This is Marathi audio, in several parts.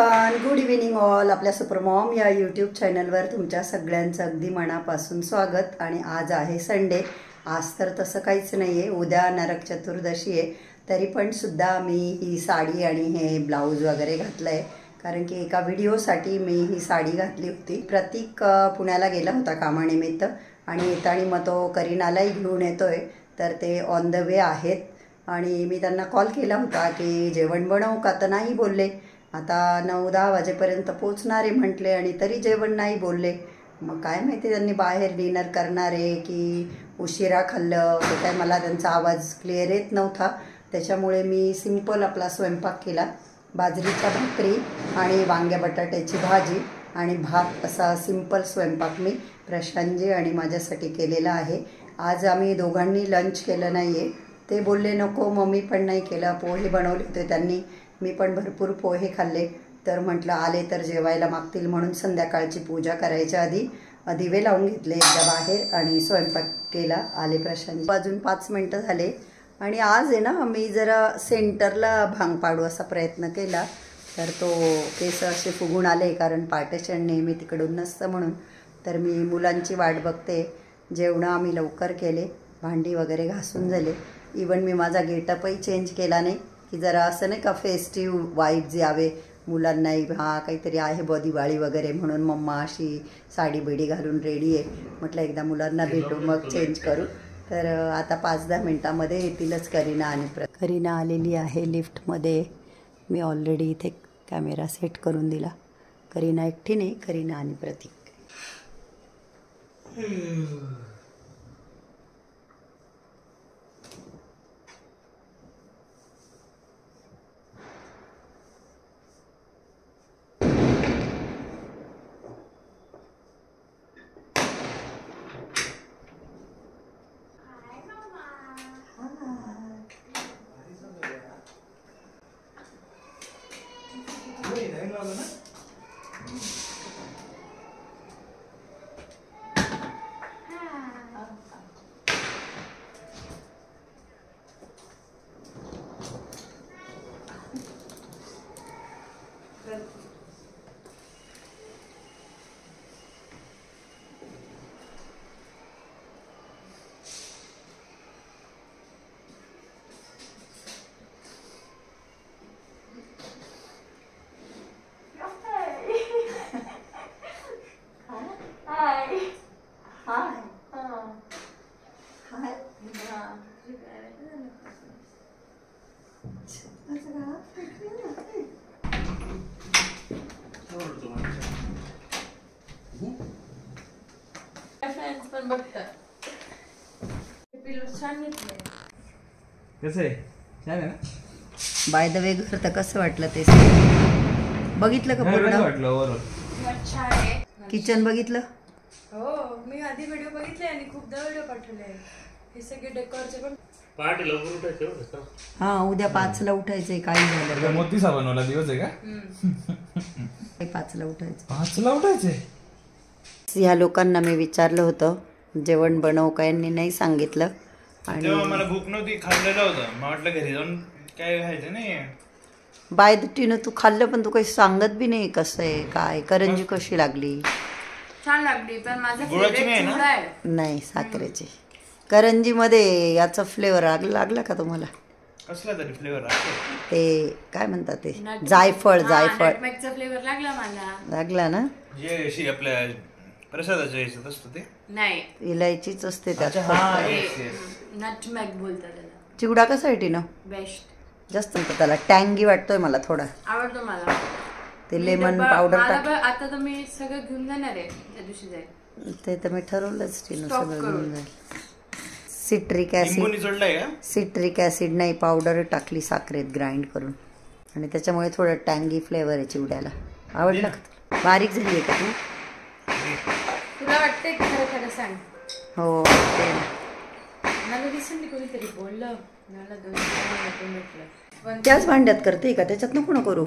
Everyone, good evening all. आपल्या सुपरमॉम या यूट्यूब चॅनलवर तुमच्या सगळ्यांचं अगदी मनापासून स्वागत. आणि आज आहे संडे. आज तर तसं काहीच नाही आहे, उद्या नरक चतुर्दशी आहे. तरी पण सुद्धा मी ही साडी आणि हे ब्लाऊज वगैरे घातलं आहे, कारण की एका व्हिडिओसाठी मी ही साडी घातली होती. प्रतीक पुण्याला गेला होता कामानिमित्त आणि येताना मग तो करीनालाही घेऊन येतोय, तर ते ऑन द वे आहेत. आणि मी त्यांना कॉल केला होता की जेवण बनवू का, तर नाही बोलले. आता 9-10 वाजेपर्यंत पोचणार आहे म्हटले आणि तरी जेवण नाही बोलले. मग काय माहिती त्यांनी बाहेर डिनर करणार आहे की उशिरा खाल्लं, ते काय मला त्यांचा आवाज क्लिअर येत नव्हता. त्याच्यामुळे मी सिंपल आपला स्वयंपाक केला. बाजरीच्या भाकरी आणि वांग्या बटाट्याची भाजी आणि भात, असा सिंपल स्वयंपाक मी प्रशांतजी आणि माझ्यासाठी केलेला आहे. आज आम्ही दोघांनी लंच केलं नाही आहे. ते बोलले नको, मम्मी पण नाही केलं. पोहे बनवले होते त्यांनी, मी पण भरपूर पोहे खाल्ले. तर म्हटलं आले तर जेवायला मागतील म्हणून संध्याकाळची पूजा करायच्या आधी दिवे लावून घेतले एकदा बाहेर आणि स्वयंपाक केला. आले प्रशांत. अजून 5 मिनटं झाले. आणि आज आहे ना, मी जरा सेंटरला भांग पाडू असा प्रयत्न केला, तर तो केस असे फुगून आले, कारण पार्टेशन नेहमी तिकडून नसतं म्हणून. तर मी मुलांची वाट बघते. जेवणं आम्ही लवकर केले, भांडी वगैरे घासून झाले. इवन मी माझा गेटअपही चेंज केला नाही, की जरा असं नाही का फेस्टिव्ह वाईब्स यावे मुलांनाही. हा काहीतरी आहे ब दिवाळी वगैरे म्हणून मम्मा अशी साडी बिडी घालून रेडी आहे. म्हटलं एकदा मुलांना भेटू मग चेंज करू. तर आता 5-10 मिनटामध्ये येतीलच करीना. आणि करीना आलेली आहे लिफ्टमध्ये. मी ऑलरेडी इथे कॅमेरा सेट करून दिला. करीना एकटी नाही, करीना आणि प्रतीक. पण बघतात छान घेतलंय. कसं आहे, छान आहे ना. बाय द वे घर तर कसं वाटलं ते बघितलं का? पूर्ण छान आहे. किचन बघितलं? हो, मी आधी व्हिडिओ बघितले आणि खूपदा व्हिडिओ पाठवले. हे सगळे डेकोरचे पण पहाटे लवकर उठायचं. हा, उद्या 5ला उठायचंय. काही झालं मोती साबणवाला दिवस आहे का? 5ला उठायचं. 5ला उठायचे. ह्या लोकांना मी विचारलं होतं जेवण बनव का, यांनी नाही सांगितलं. आणि तेव्हा मला भूक नव्हती, खाल्लेलं होतं. मग म्हटलं घरी जाऊन काय खायचं नाही. बाय द टीनं तू खाल्लं, पण तू काही सांगत बी नाही कसं आहे काय. करंजी कशी लागली? छान लागली, पण माझा गुळाची नाही ना? नाही, साखरेची. करंजीमध्ये याचा फ्लेवर लागला का तुम्हाला? कसला तरी फ्लेवर ते काय म्हणतात ते, जायफळ. नटमेगचा फ्लेवर लागला मला. लागला ना? जे आपल्या प्रसादाचं याच्यात असतं ते नाही, इलायचीच असते त्यात. नटमेग बोलतात त्याला. चिवडा कसा आहे टीनो? बेस्ट. जास्त त्याला टँगी वाटतोय मला थोडा. आवडतो मला ते लेमन पावडर टाक. आता तर मी सगळं घेऊन जाणार आहे त्या दिवशी जाईल. ते तर मी ठरवलंच टीनो सगळं घेऊन जाईल. सिट्रिक ऍसिड नाही, पावडर टाकली साखरेत ग्राइंड करून, आणि त्याच्यामुळे थोडं टँगी फ्लेवर आहे चिवड्याला. आवडलं का? बारीक झाली आहे का तू? तुला वाटतंय खरं खरं सांग. हो, मला रिसेंटली कोणीतरी बोललं, त्याच भांड्यात करते का? त्याच्यात नको ना करू.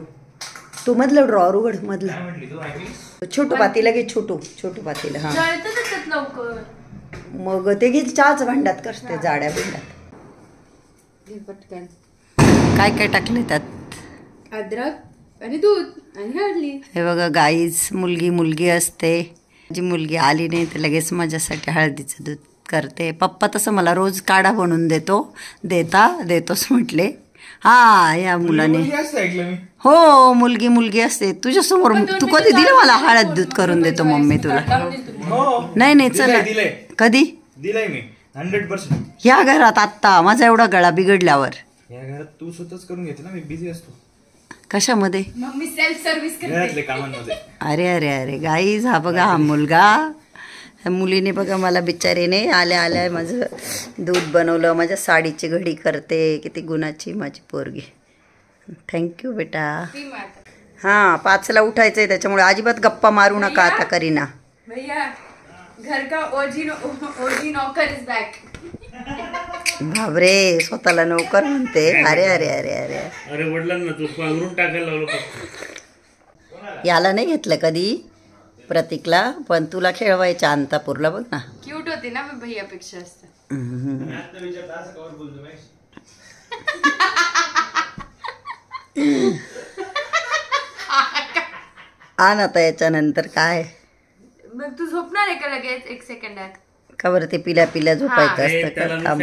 तू मधलं ड्रॉवर उघड, मधलं छोटू पातीला घे. छोटू पातीला. हा, लवकर. मग ते घे चहाच भांड्यात करते, जाड्या भांड्यात. पटकन. काय काय टाकले त्यात? अद्रक, आणि दूध आणि हळदी. हे बघा गाईज, मुलगी असते. जी मुलगी आली नाही तर लगेच माझ्यासाठी हळदीचं दूध करते. पप्पा तसं मला रोज काढा बनवून देतोच म्हटले. हा, या मुलाने हो मुलगी असते तुझ्यासमोर. तू कधी दिलं मला हळद दूध करून देतो मम्मी तुला? नाही चला. कधी दिलाय मी 100%. या घरात आत्ता माझा एवढा गळा बिघडल्यावर या घरात तू स्वतःच करून घेते ना, मी बिझी असतो कशामध्ये? मम्मी सेल्फ सर्व्हिस घरातले कामांमध्ये. अरे गाईज, हा बघा हा मुलगा. मुलीने बघा मला बिचारीने आल्या माझं दूध बनवलं. माझ्या साडीची घडी करते. किती गुणाची माझी पोरगी. थँक्यू बेटा. हां, 5ला उठायचंय त्याच्यामुळे अजिबात गप्पा मारू नका आता करीना. भैया घर का ओजी नौकर इज बॅक. बापरे, स्वतःला नोकर म्हणते. अरे अरे वडिलांना तू पांघरून टाकायला लावलं. याला नाही घेतलं कधी प्रतीकला, पण तुला खेळवायच्या अंतापूरला बघ ना. क्यूट होती ना मी भैयापेक्षा असते. आण आता याच्यानंतर काय. मग तू झोपणार आहे का लगेच 1 सेकंदात? का बरं ते पिल्या झोपायचं असतं का? थांब.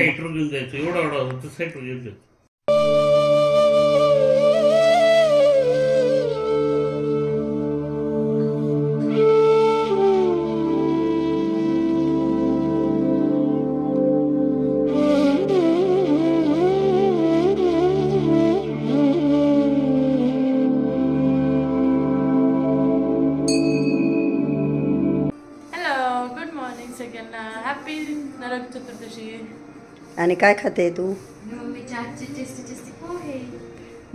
हॅपी नरक चतुर्दशी. आणि काय खाते तू? मम्मीच्या हातचे टेस्टी पोहे.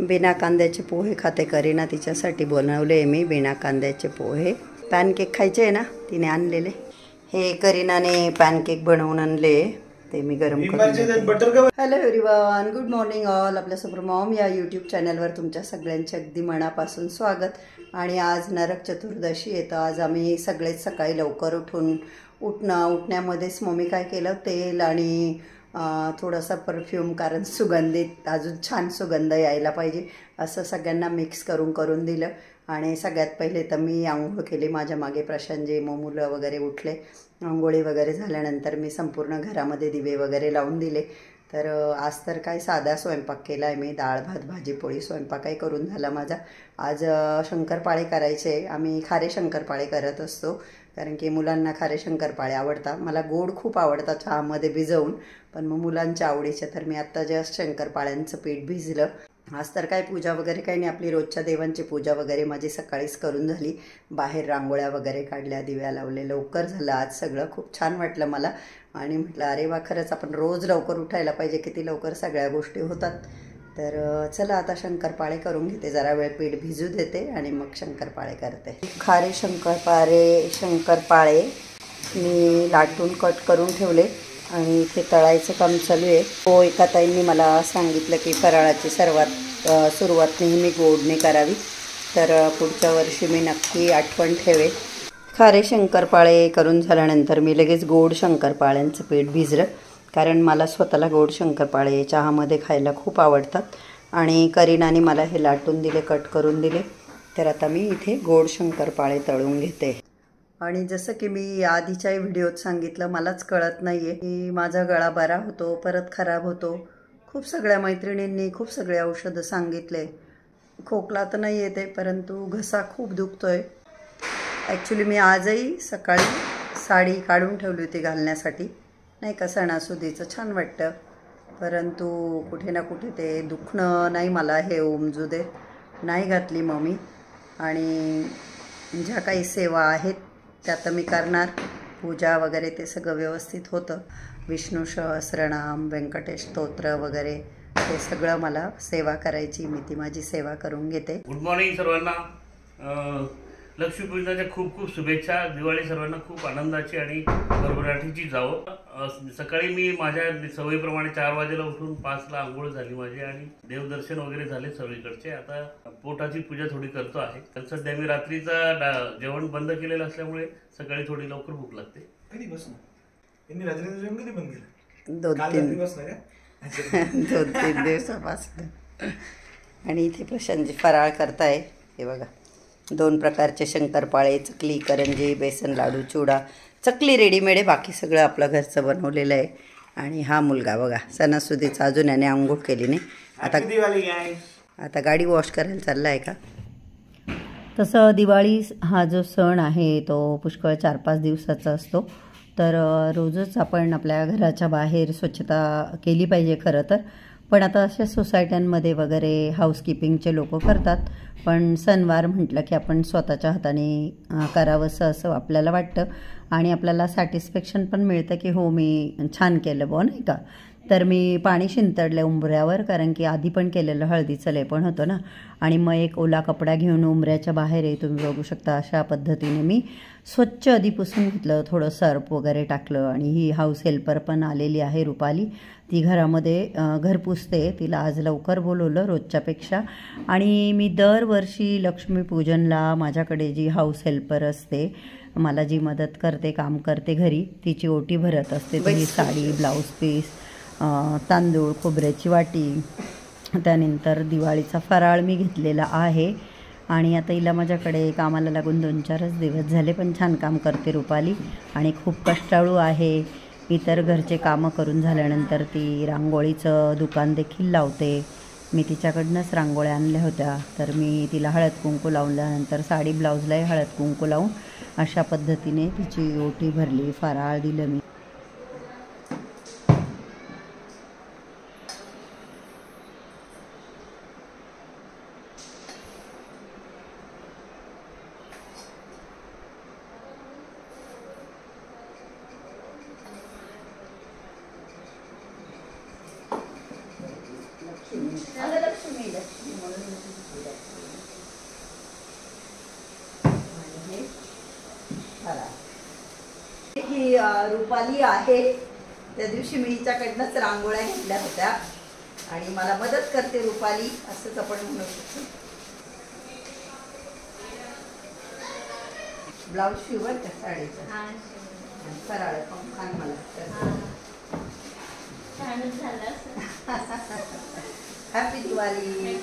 बिना कांद्याचे पोहे खाते. करीना तिच्यासाठी बनवले मी बिना कांद्याचे पोहे. पॅनकेक खायचे आहे ना, तिने आणलेले. हे करीनाने पॅनकेक बनवून आणले, ते मी गरम करून. Hello everyone, good morning all. आपल्या सुपर मॉम या यूट्यूब चॅनलवर तुमच्या सगळ्यांचे अगदी मनापासून स्वागत. आणि आज नरक चतुर्दशी येतं. आज आम्ही सगळेच सकाळी लवकर उठण्यामध्येच मम्मी काय केलं, तेल आणि थोडासा परफ्यूम, कारण सुगंधित अजून छान सुगंध यायला पाहिजे असं सगळ्यांना मिक्स करून दिलं. आणि सगळ्यात पहिले तर मी आंघोळ केली. माझ्या मागे प्रशांतजी मुलं वगैरे उठले. आंघोळी वगैरे झाल्यानंतर मी संपूर्ण घरामध्ये दिवे वगैरे लावून दिले. तर आज तर काय साधा स्वयंपाक केला आहे मी. डाळ भात भाजी पोळी स्वयंपाकही करून झाला माझा. आज शंकरपाळे करायचे. आम्ही खारे शंकरपाळे करत असतो, कारण की मुलांना खारे शंकरपाळे आवडतात. मला गोड खूप आवडतात चहामध्ये भिजवून, पण मग मुलांच्या आवडीचे. तर मी आत्ता जस्ट शंकरपाळ्यांचं पीठ भिजलं. आज तर काय पूजा वगैरे काही नाही, आपली रोजच्या देवांची पूजा वगैरे माझी सकाळीच करून झाली. बाहेर रांगोळ्या वगैरे काढल्या, दिव्या लावले. लवकर झालं आज सगळं. खूप छान वाटलं मला. आणि म्हटलं अरे वा, खरंच आपण रोज लवकर उठायला पाहिजे, किती लवकर सगळ्या गोष्टी होतात. तर चला आता शंकरपाळे करून घेते. जरा वेळ पीठ भिजू देते आणि मग शंकरपाळे करते. खारे शंकरपाळे मी लाटून कट करून ठेवले आणि इथे तळायचं काम चालू आहे. हो, एका ताईंनी मला सांगितलं की फराळाची सुरुवात नेहमी गोडने करावी. तर पुढच्या वर्षी मी नक्की आठवण ठेवे. खारे शंकरपाळे करून झाल्यानंतर मी लगेच गोड शंकरपाळ्यांचं पीठ भिजलं, कारण मला स्वतःला गोड शंकरपाळे चहामध्ये खायला खूप आवडतात. आणि करीनाने मला हे लाटून दिले, कट करून दिले. तर आता मी इथे गोड शंकरपाळे तळून घेते. आणि जसं की मी आधीच्याही व्हिडिओत सांगितलं, मलाच कळत नाही आहे की माझा गळा बरा होतो परत खराब होतो. खूप सगळ्या मैत्रिणींनी खूप सगळे औषधं सांगितले. खोकला तर नाही येते, परंतु घसा खूप दुखतो आहे. ॲक्च्युली मी आजही सकाळी साडी काढून ठेवली होती घालण्यासाठी, नाही का, सणासुदीचं छान वाटतं. परंतु कुठे ना कुठे ते दुखणं नाही मला हे उमजू दे, नाही घातली मम्मी. आणि ज्या काही सेवा आहेत त्या तर मी करणार. पूजा वगैरे ते सगळं व्यवस्थित होतं. विष्णू सहस्रनाम, व्यंकटेश स्तोत्र वगैरे ते सगळं मला सेवा करायची. मी ती माझी सेवा करून घेते. गुड मॉर्निंग सर्वांना. लक्ष्मीपूजनाच्या खूप खूप शुभेच्छा. दिवाळी सर्वांना खूप आनंदाची आणि भरभराटीची जावं. सकाळी मी माझ्या सवयीप्रमाणे 4 वाजेला उठून 5ला आंघोळ झाली माझी आणि देवदर्शन वगैरे झाले सगळीकडचे. आता पोटाची पूजा थोडी करतो आहे. तर सध्या मी रात्रीचा जेवण बंद केलेलं असल्यामुळे सकाळी थोडी लवकर भूक लागते. यांनी रात्रीचं जेवण कधी बंद केलं? 2-3 दिवसापासून. आणि इथे प्रशांतजी फराळ करताय. हे बघा 2 प्रकारचे शंकरपाळे, चकली, करंजी, बेसन लाडू, चिवडा. चकली रेडीमेड आहे, बाकी सगळं आपलं घरचं बनवलेलं आहे. आणि हा मुलगा बघा सणासुदीचा अजून याने आंघोळ केली नाही. आता गाडी वॉश करायला चालला आहे का. तसं दिवाळी हा जो सण आहे तो पुष्कळ 4-5 दिवसाचा असतो. तर रोजच आपण आपल्या घराच्या बाहेर स्वच्छता केली पाहिजे खरं तर. पण आता अशा सोसायट्यांमध्ये वगैरे हाऊसकीपिंगचे लोक करतात. पण सणवार म्हटलं की आपण स्वतःच्या हाताने करावंसं असं आपल्याला वाटतं आणि आपल्याला सॅटिस्फॅक्शन पण मिळतं की हो मी छान केलं बुवा, नाही का. तर मी पाणी शिंतडलं उंबऱ्यावर, कारण की आधी पण केलेलं हळदीचं लेपण होतं ना. आणि मग एक ओला कपडा घेऊन उंबऱ्याच्या बाहेर तुम्ही बघू शकता अशा पद्धतीने मी स्वच्छ आधी पुसून घेतलं. थोडं सर्फ वगैरे टाकलं. आणि ही हाऊस हेल्पर पण आलेली आहे रुपाली, ती घरामध्ये घर पुसते. तिला आज लवकर बोलवलं रोजच्यापेक्षा. आणि मी दरवर्षी लक्ष्मीपूजनला माझ्याकडे जी हाऊस हेल्पर असते, मला जी मदत करते, काम करते घरी, तिची ओटी भरत असते. ती साडी, ब्लाऊज पीस, तांदूळ, खोबऱ्याची वाटी, त्यानंतर दिवाळीचा फराळ मी घेतलेला आहे. आणि आता हिला माझ्याकडे कामाला लागून 2-4च दिवस झाले, पण छान काम करते रुपाली आणि खूप कष्टाळू आहे. इतर घरचे कामं करून झाल्यानंतर ती रांगोळीचं दुकान देखील लावते. मी तिच्याकडनंच रांगोळ्या आणल्या होत्या. तर मी तिला हळद कुंकू लावल्यानंतर साडी ब्लाऊजलाही हळद कुंकू लावून अशा पद्धतीने तिची ओटी भरली, फराळ दिलं मी. ही रुपाली आहे. त्या दिवशी मी हिच्याकडनंच रांगोळ्या घेतल्या होत्या आणि मला मदत करते रुपाली, असंच आपण म्हणू शकतो. ब्लाऊज शिवत त्या साडीचा फराळ खान मला हॅपी दिवाळी.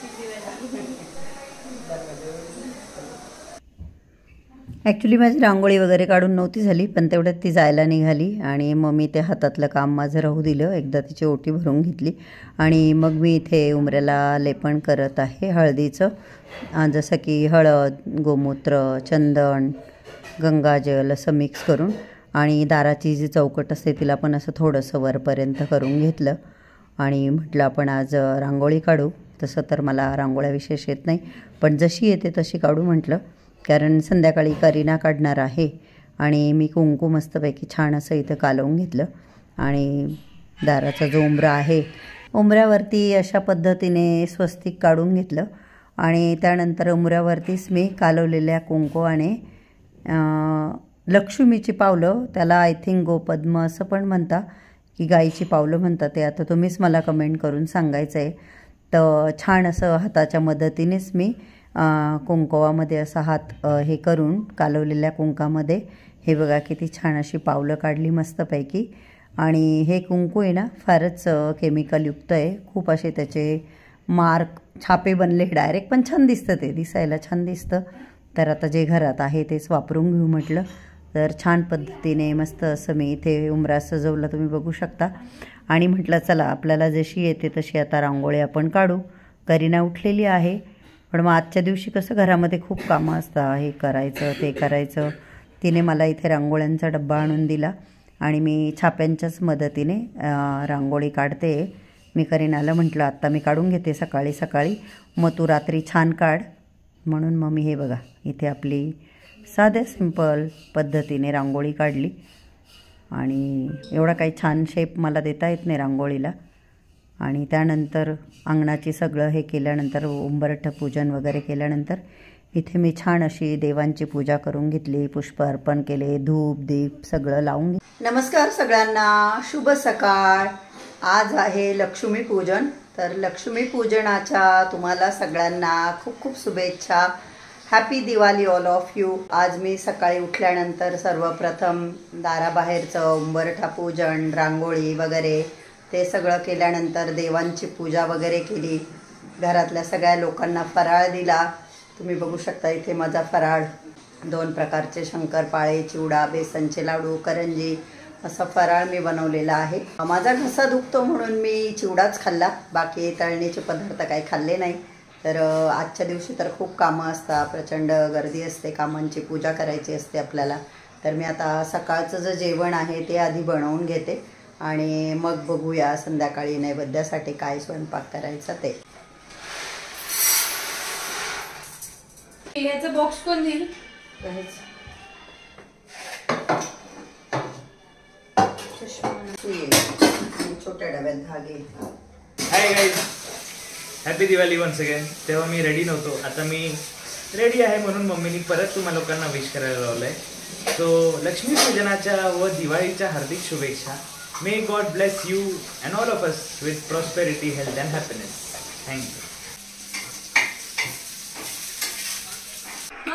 ॲक्च्युली माझी रांगोळी वगैरे काढून नव्हती झाली, पण तेवढ्यात ती जायला निघाली आणि मग मी ते हातातलं काम माझं राहू दिलं. एकदा तिची ओटी भरून घेतली आणि मग मी इथे उंबऱ्याला लेपण करत आहे हळदीचं. जसं की हळद, गोमूत्र, चंदन, गंगाजल असं मिक्स करून. आणि दाराची जी चौकट असते तिला पण असं थोडंसं वरपर्यंत करून घेतलं. आणि म्हटलं आपण आज रांगोळी काढू. तसं तर मला रांगोळ्या विशेष येत नाही, पण जशी येते तशी काढू म्हटलं, कारण संध्याकाळी करीना काढणार आहे. आणि मी कुंकू मस्तपैकी छान असं इथं कालवून घेतलं. आणि दाराचा जो उंबरा आहे, उंबऱ्यावरती अशा पद्धतीने स्वस्तिक काढून घेतलं. आणि त्यानंतर उंबऱ्यावरतीच मी कालवलेल्या कुंकवाने लक्ष्मीची पावलं, त्याला आय थिंक गोपद्म असं पण म्हणता की गाईची पावलं म्हणतात, ते आता तुम्हीच मला कमेंट करून सांगायचं आहे. तर छान असं हाताच्या मदतीनेच मी कुंकवामध्ये असा हात हे करून कालवलेल्या कुंकामध्ये हे बघा किती छान अशी पावलं काढली मस्तपैकी. आणि हे कुंकू आहे ना फारच केमिकलयुक्त आहे. खूप असे त्याचे मार्क, छापे बनले डायरेक्ट, पण छान दिसतं, ते दिसायला छान दिसतं. तर आता जे घरात आहे तेच वापरून घेऊ म्हटलं. तर छान पद्धतीने मस्त असं मी इथे उंबरा सजवलं, तुम्ही बघू शकता. आणि म्हटलं चला आपल्याला जशी येते तशी आता रांगोळी आपण काढू. करीना उठलेली आहे, पण मग आजच्या दिवशी कसं घरामध्ये खूप कामं असतात, हे करायचं ते करायचं. तिने मला इथे रांगोळ्यांचा डब्बा आणून दिला आणि मी छाप्यांच्याच मदतीने रांगोळी काढते. मी करीनाला म्हटलं आत्ता मी काढून घेते सकाळी सकाळी, मग तू रात्री छान काढ. म्हणून मग मी हे बघा इथे आपली साध्या सिंपल पद्धतीने रांगोळी काढली. आणि एवढा काही छान शेप मला देता येत नाही रांगोळीला. आणि त्यानंतर अंगणाची सगळं हे केल्यानंतर, उंबरठं पूजन वगैरे केल्यानंतर इथे मी छान अशी देवांची पूजा करून घेतली, पुष्प अर्पण केले, धूप दीप सगळं लावून घेतलं. नमस्कार सगळ्यांना, शुभ सकाळ. आज आहे लक्ष्मीपूजन. तर लक्ष्मीपूजनाच्या तुम्हाला सगळ्यांना खूप खूप शुभेच्छा. Happy Diwali all of you. आज मी सकाळी उठल्यानंतर सर्वप्रथम दाराबाहेरचं उंबरठा पूजन, रांगोळी वगैरे ते सगळं केल्यानंतर देवांची पूजा वगैरे केली. घरातल्या सगळ्या लोकांना फराळ दिला. तुम्ही बघू शकता इथे माझा फराळ 2 प्रकारचे शंकरपाळे, चिवडा, बेसनचे लाडू, करंजी असा फराळ मी बनवलेला आहे. माझा घसा दुखतो म्हणून मी चिवडाच खाल्ला, बाकी तळणीचे पदार्थ काही खाल्ले नाही. तर आजच्या दिवशी तर खूप कामं असतात, प्रचंड गर्दी असते, कामांची पूजा करायची असते आपल्याला. तर मी आता सकाळचं जे जेवण आहे ते आधी बनवून घेते आणि मग बघूया संध्याकाळी नैवेद्यासाठी काय स्वयंपाक करायचा ते. याचा बॉक्स कोण देईल? छोट्या डब्यात धागे. Hi guys, happy Diwali once again. तेव्हा मी रेडी नव्हतो, आता मी रेडी आहे म्हणून मम्मीनी परत तुम्हा लोकांना विश करायला लावलंय. सो लक्ष्मी पूजनाच्या व दिवाळीच्या हार्दिक शुभेच्छा. May God bless you and all of us with prosperity, health and happiness. Thank you.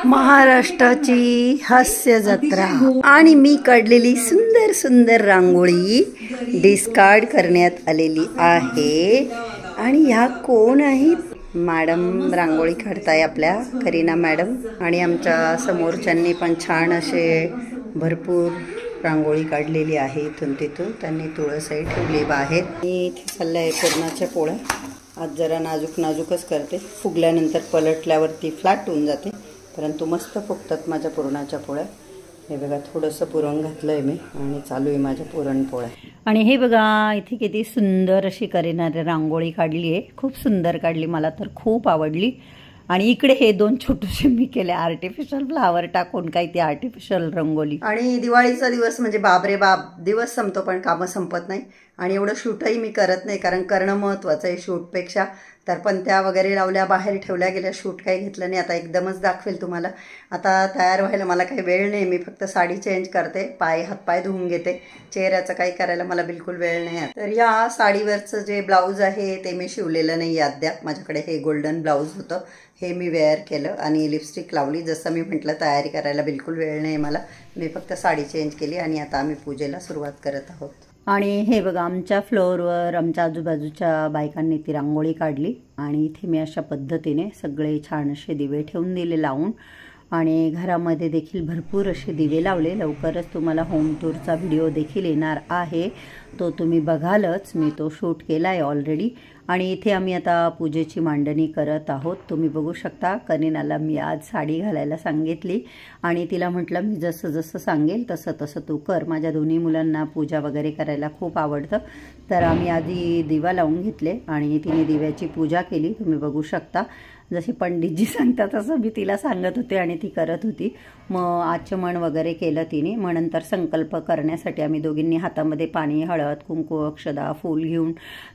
महाराष्ट्राची हास्य जत्रा आणि मी काढलेली सुंदर सुंदर रांगोळी डिस्कार्ड करण्यात आलेली आहे. आणि ह्या कोण आहेत? मॅडम रांगोळी काढताय आपल्या, करीना मॅडम. आणि आमच्या समोरच्यांनी पण छान असे भरपूर रांगोळी काढलेली आहे. इथून तिथून त्यांनी तुळसही ठेवली बाहेर. मी इथे चाललं आहे पुरणाच्या पोळ्या. आज जरा नाजूकच करते, फुगल्यानंतर पलटल्यावरती फ्लॅट होऊन जाते, परंतु मस्त फुगतात माझ्या पुरणाच्या पोळ्या. हे बघा, थोडंसं पुरण घातलं आहे मी आणि चालू आहे माझ्या पुरणपोळ्या. आणि हे बघा इथे किती सुंदर अशी करीनाने रांगोळी काढली आहे, खूप सुंदर काढली, मला तर खूप आवडली. आणि इकडे हे 2 छोटेसे मी केले आर्टिफिशियल फ्लावर टाकून, काही ती आर्टिफिशियल रंगोली. आणि दिवाळीचा दिवस म्हणजे बापरे बाप, दिवस संपतो पण कामं संपत नाही. आणि एवढं शूटही मी करत नाही, कारण करणं महत्त्वाचं आहे शूटपेक्षा. तर पण त्या वगैरे लावल्या, बाहेर ठेवल्या गेल्या, शूट काही घेतलं नाही. आता एकदमच दाखवेल तुम्हाला. आता तयार व्हायला मला काही वेळ नाही, मी फक्त साडी चेंज करते, हातपाय धुवून घेते. चेहऱ्याचं काही करायला मला बिलकुल वेळ नाही. तर या साडीवरचं जे ब्लाऊज आहे ते मी शिवलेलं नाही अद्याप. माझ्याकडे हे गोल्डन ब्लाऊज होतं, हे मी वेअर केलं आणि लिपस्टिक लावली. जसं मी म्हटलं, तयारी करायला बिलकुल वेळ नाही मला, मी फक्त साडी चेंज केली आणि आता आम्ही पूजेला सुरुवात करत आहोत. आणि हे बघा, आमच्या फ्लोअरवर आमच्या आजूबाजूच्या बायकांनी ती रांगोळी काढली. आणि इथे मी अशा पद्धतीने सगळे छान असे दिवे ठेवून दिले लावून. आणि घरामध्ये देखील भरपूर असे दिवे लावले. लवकरच तुम्हाला होम टूरचा व्हिडिओ देखील येणार आहे, तो तुम्ही बघालच. मी तो शूट केला आहे ऑलरेडी. आणि इथे आम्ही आता पूजेची मांडणी करत आहोत. तुम्ही बघू शकता, करीनाला मी आज साडी घालायला सांगितली आणि तिला म्हटलं मी जसं जसं सांगेल तसं तसं तू कर. माझ्या दोन्ही मुलांना पूजा वगैरे करायला खूप आवडतं. तर आम्ही आधी दिवा लावून घेतले आणि तिने दिव्याची पूजा केली. तुम्ही बघू शकता, जशी पंडितजी सांगतात तसं मी तिला सांगत होते आणि ती करत होती. मग आचमन वगैरे केलं तिने. मग नंतर संकल्प करण्यासाठी आम्ही दोघींनी हातामध्ये पाणी, हळद, कुंकू, अक्षदा, फूल घेऊन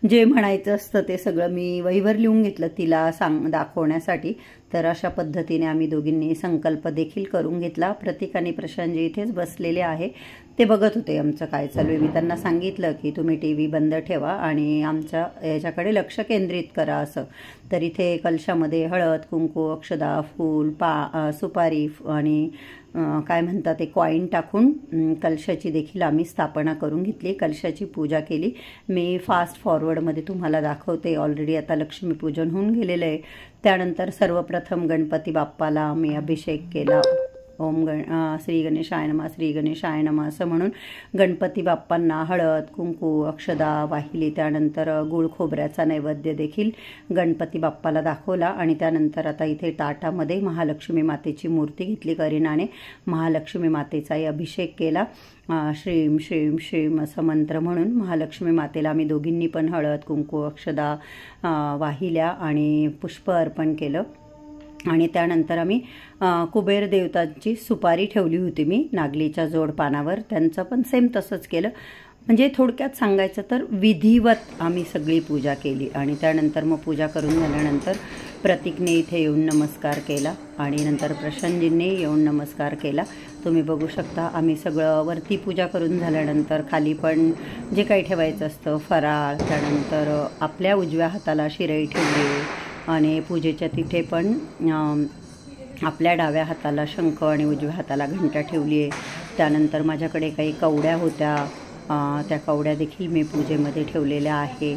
जे म्हणायचं असतं ते सगळं मी वहीवर लिहून घेतलं तिला दाखवण्यासाठी. तर अशा पद्धतीने आम्ही दोघींनी संकल्प देखील करून घेतला. प्रतीक आणि प्रशांतजी इथेच बसलेले आहे, ते बघत होते आमचं काय चालू आहे. मी त्यांना सांगितलं की तुम्ही TV बंद ठेवा आणि आमच्या याच्याकडे लक्ष केंद्रित करा असं. तर इथे कलशामध्ये हळद, कुंकू, अक्षदा, फूल, सुपारी आणि काय म्हणतात ते कॉईन टाकून कलशाची देखील आम्ही स्थापना करून घेतली. कलशाची पूजा केली. मी फास्ट फॉरवर्डमध्ये तुम्हाला दाखवते. ऑलरेडी आता लक्ष्मीपूजन होऊन गेलेलं आहे. त्यानंतर सर्वप्रथम गणपती बाप्पाला मी अभिषेक केला. ओम श्री गणेशाय नमः, श्री गणेशाय नमः असं म्हणून गणपती बाप्पांना हळद, कुंकू, अक्षदा वाहिली. त्यानंतर गुळ खोबऱ्याचा नैवेद्य देखील गणपती बाप्पाला दाखवला. आणि त्यानंतर आता इथे ताटामध्ये महालक्ष्मी मातेची मूर्ती घेतली करीनाने. महालक्ष्मी मातेचाही अभिषेक केला. श्रीम श्रीम श्रीम असं मंत्र म्हणून महालक्ष्मी मातेला आम्ही दोघींनी पण हळद, कुंकू, अक्षदा वाहिल्या आणि पुष्प अर्पण केलं. आणि त्यानंतर आम्ही कुबेर देवतांची सुपारी ठेवली होती मी नागलीच्या जोड पानावर, त्यांचं पण सेम तसंच केलं. म्हणजे थोडक्यात सांगायचं तर विधिवत आम्ही सगळी पूजा केली. आणि त्यानंतर मग पूजा करून झाल्यानंतर प्रतीकने इथे येऊन नमस्कार केला आणि नंतर प्रशांतजींनी येऊन नमस्कार केला. तुम्ही बघू शकता आम्ही सगळं वरती पूजा करून झाल्यानंतर खाली पण जे काही ठेवायचं असतं फराळ, त्यानंतर आपल्या उजव्या हाताला शिराई ठेवली आणि पूजेच्या तिथे पण आपल्या डाव्या हाताला शंख आणि उजव्या हाताला घंटा ठेवली आहे. त्यानंतर माझ्याकडे काही कवड्या होत्या, त्या कवड्या देखील मी पूजेमध्ये ठेवलेल्या आहे.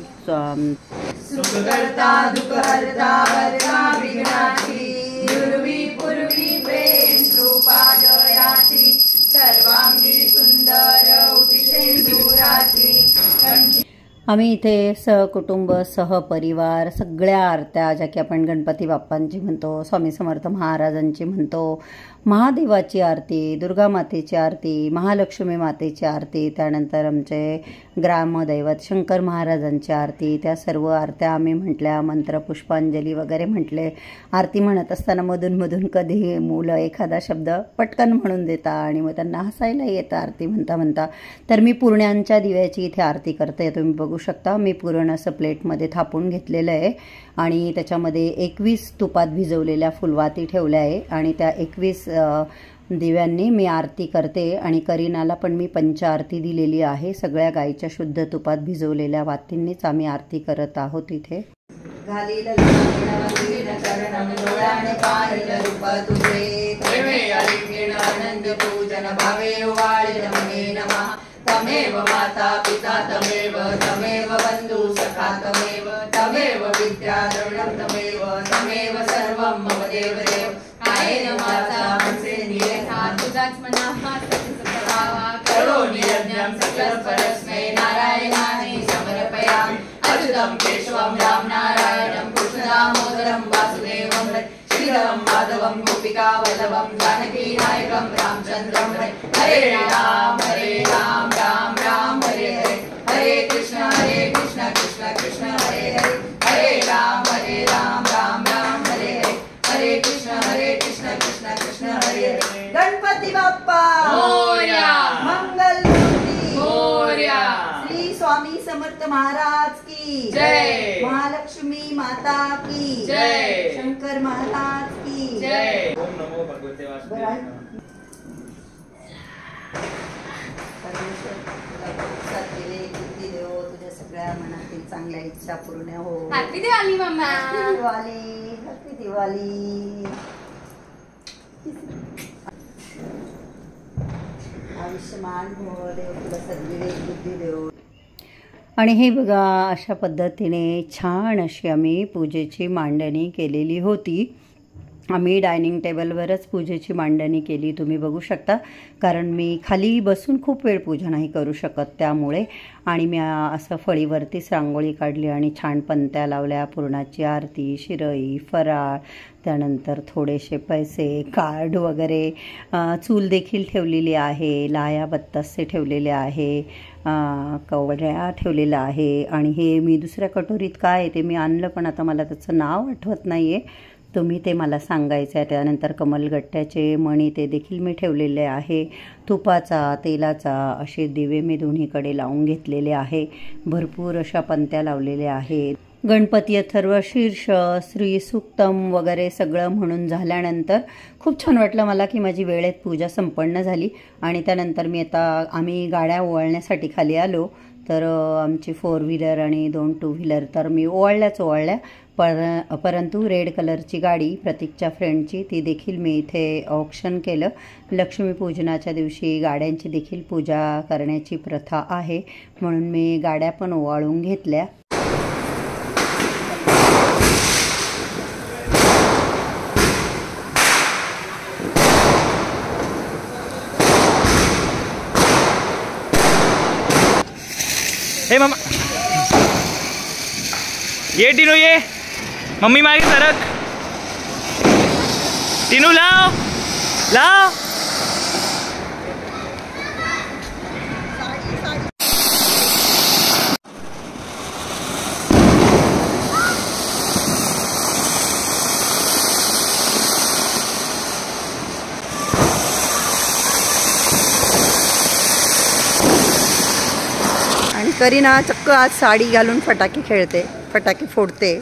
पूर्वी पूर्वी प्रेम कृपा जयाची सर्वांगी सुंदर उटिशेंदुराची. आम्ही इथे सहकुटुंब सहपरिवार सगळ्या आरत्या ज्या की आपण गणपती बाप्पांची म्हणतो, स्वामी समर्थ महाराजांची म्हणतो, महादेवाची आरती, दुर्गा मातेची आरती, महालक्ष्मी मातेची आरती, त्यानंतर आमचे ग्रामदैवत शंकर महाराजांची आरती, त्या सर्व आरत्या आम्ही म्हटल्या. मंत्र पुष्पांजली वगैरे म्हटले. आरती म्हणत असताना मधून मधून कधी मुलं एखादा शब्द पटकन म्हणून देतात आणि मग त्यांना हसायला येतं आरती म्हणता म्हणता. तर मी पुरण्यांच्या दिव्याची इथे आरती करते. तुम्ही बघू शकता मी पुरण असं प्लेटमध्ये थापून घेतलेलं आहे आणि त्याच्यामध्ये 21 तुपात भिजवलेल्या फुलवाती ठेवल्या आहे आणि त्या 21 दिव्यांनी मी आरती करते. आणि करीनाला पण मी पंचारती दिलेली आहे. सगळ्या गाईच्या शुद्ध तुपात भिजवलेल्या वातींनीच आम्ही आरती करत आहोत इथे. तमेव माता पिता तमेव तमेव बंधु सखा तमेव तमेव विद्या द्रविणं तमेव तमेव सर्वं मम देवदेव. कायेन माता मनसे नियता तुझाच मनाः सत्सभावा करोमि यज्ञं सकलं परस्मै नारायणानि समर्पयामि. अच्युतं केशवं राम नारायणं कृष्णदामोदरं वासुदेवं श्रीधरं माधवं गोपिका वल्लभं जानकी नायकं रामचन्द्रं हरे राम राम राम हरे हरे. हरे कृष्ण कृष्ण कृष्ण हरे हरे. हरे राम राम राम हरे हरे. हरे कृष्ण कृष्ण कृष्ण हरे हरे. गणपती बाप्पा मोरया. मंगल मूर्ती मोरया. श्री स्वामी समर्थ महाराज की जय. महालक्ष्मी माता की जय. शंकर महाराज की जय. ओम नमो भगवते वासुदेवाय. परमेश्वर तुला खूप साथ दिले, बुद्धी देव, तुझ्या सगळ्या मनातील चांगल्या इच्छा पूर्ण हो. हॅपी दिवाळी मम्मा. हॅपी दिवाळी. हॅपी दिवाळी. आयुष्यमान भव देव, तुला सद्विवेक बुद्धी देव. आणि हे बघा अशा पद्धतीने छान अशी आम्ही पूजेची मांडणी केलेली होती. आम्ही डायनिंग टेबलवरच पूजेची मांडणी केली, तुम्ही बघू शकता. कारण मी खाली बसून खूप वेळ पूजा नाही करू शकत त्यामुळे. आणि मी असं फळीवरतीच रांगोळी काढली आणि छान पंत्या लावल्या. पुरणाची आरती, शिरई, फराळ, त्यानंतर थोडेसे पैसे, कार्ड वगैरे, चूल देखील ठेवलेली आहे, लाया बत्तासे ठेवलेले आहे, कवड्या ठेवलेल्या आहे. आणि हे मी दुसऱ्या कटोरीत काय आहे ते मी आणलं पण आता मला त्याचं नाव आठवत नाही आहे, तुम्ही ते मला सांगायचं आहे. त्यानंतर कमलगट्ट्याचे मणी ते देखील मी ठेवलेले आहे. तुपाचा, तेलाचा असे दिवे मी दोन्हीकडे लावून घेतलेले आहे. भरपूर अशा पंत्या लावलेल्या आहेत. गणपती अथर्व शीर्ष, श्री सूक्तम वगैरे सगळं म्हणून झाल्यानंतर खूप छान वाटलं मला की माझी वेळेत पूजा संपन्न झाली. आणि त्यानंतर आम्ही गाड्या ओवाळण्यासाठी खाली आलो. तर आमची 4 व्हीलर आणि 2 टू व्हीलर तर मी ओवाळल्या. परंतु रेड कलरची गाडी प्रतीकच्या फ्रेंडची ती देखील मी इथे ऑक्शन केलं. लक्ष्मीपूजनाच्या दिवशी गाड्यांची देखील पूजा करण्याची प्रथा आहे म्हणून मी गाड्या पण ओवाळून घेतल्या. हे मामा ये टिनू ये, मम्मी मागे सरक. टिनू लाव लाव. आणि करीना चक्क आज साडी घालून फटाके खेळते, फटाके फोडते.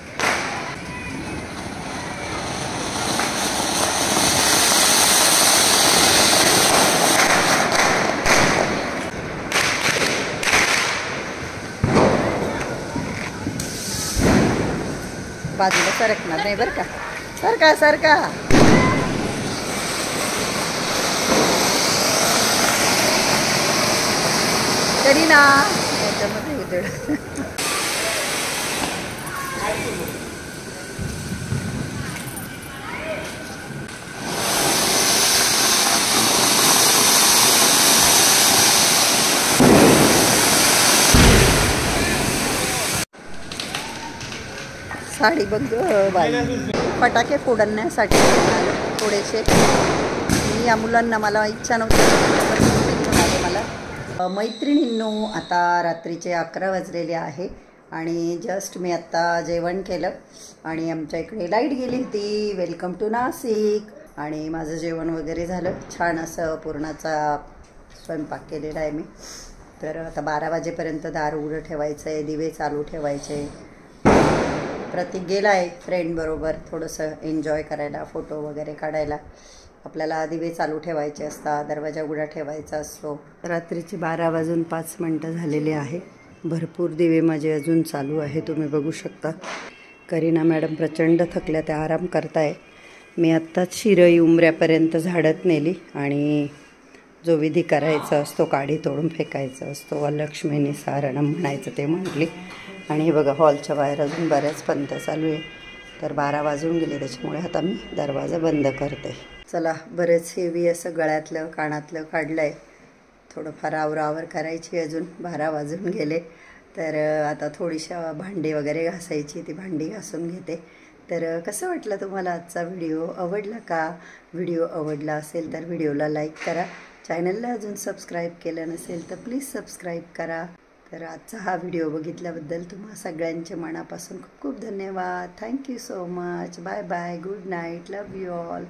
बाजूला सरकणार नाही बरं का. सरका सरका. करीना याच्यामध्ये उधळ. साडी बघ बाई. फटाके फोडण्यासाठी थोडेसे मी या मुलांना मला इच्छा नव्हती मला. मैत्रिणींनो, आता रात्रीचे 11 वाजलेले आहे आणि जस्ट मी आत्ता जेवण केलं आणि आमच्या इकडे लाईट गेली होती. Welcome to Nashik. आणि माझं जेवण वगैरे झालं. छान असं पुरणाचा स्वयंपाक केलेला आहे मी. तर आता 12 वाजेपर्यंत दार उघडं ठेवायचं आहे, दिवे चालू ठेवायचे. प्रतीक गेला आहे फ्रेंडबरोबर थोडंसं एन्जॉय करायला, फोटो वगैरे काढायला. आपल्याला दिवे चालू ठेवायचे असतात, दरवाजा उघडा ठेवायचा असतो. रात्रीचे 12:05 झालेले आहे. भरपूर दिवे माझे अजून चालू आहे, तुम्ही बघू शकता. करीना मॅडम प्रचंड थकल्या, त्या आराम करताय. मी आत्ताच शिरई उंबऱ्यापर्यंत झाडत नेली आणि जो विधी करायचा असतो, काडी तोडून फेकायचा असतो, लक्ष्मीने सारणं म्हणायचं ते म्हटली. आणि हे बघा, हॉलच्या बाहेर अजून बऱ्याच पंत्या चालू आहे. तर 12 वाजून गेले, त्याच्यामुळे आता मी दरवाजा बंद करते. चला, बरेच हेवी असं गळ्यातलं कानातलं काढलं आहे. थोडंफार आवरावर करायची अजून. 12 वाजून गेले. तर आता थोडीशा भांडी वगैरे घासायची, ती भांडी घासून घेते. तर कसं वाटलं तुम्हाला आजचा व्हिडिओ? आवडला का? व्हिडिओ आवडला असेल तर व्हिडिओला लाईक करा. चॅनलला अजून सबस्क्राईब केलं नसेल तर प्लीज सबस्क्राईब करा. तर आजचा हा व्हिडिओ बघितल्याबद्दल तुम्हा सगळ्यांचे मनापासून खूप खूप धन्यवाद. Thank you so much. Bye bye. Good night. Love you all.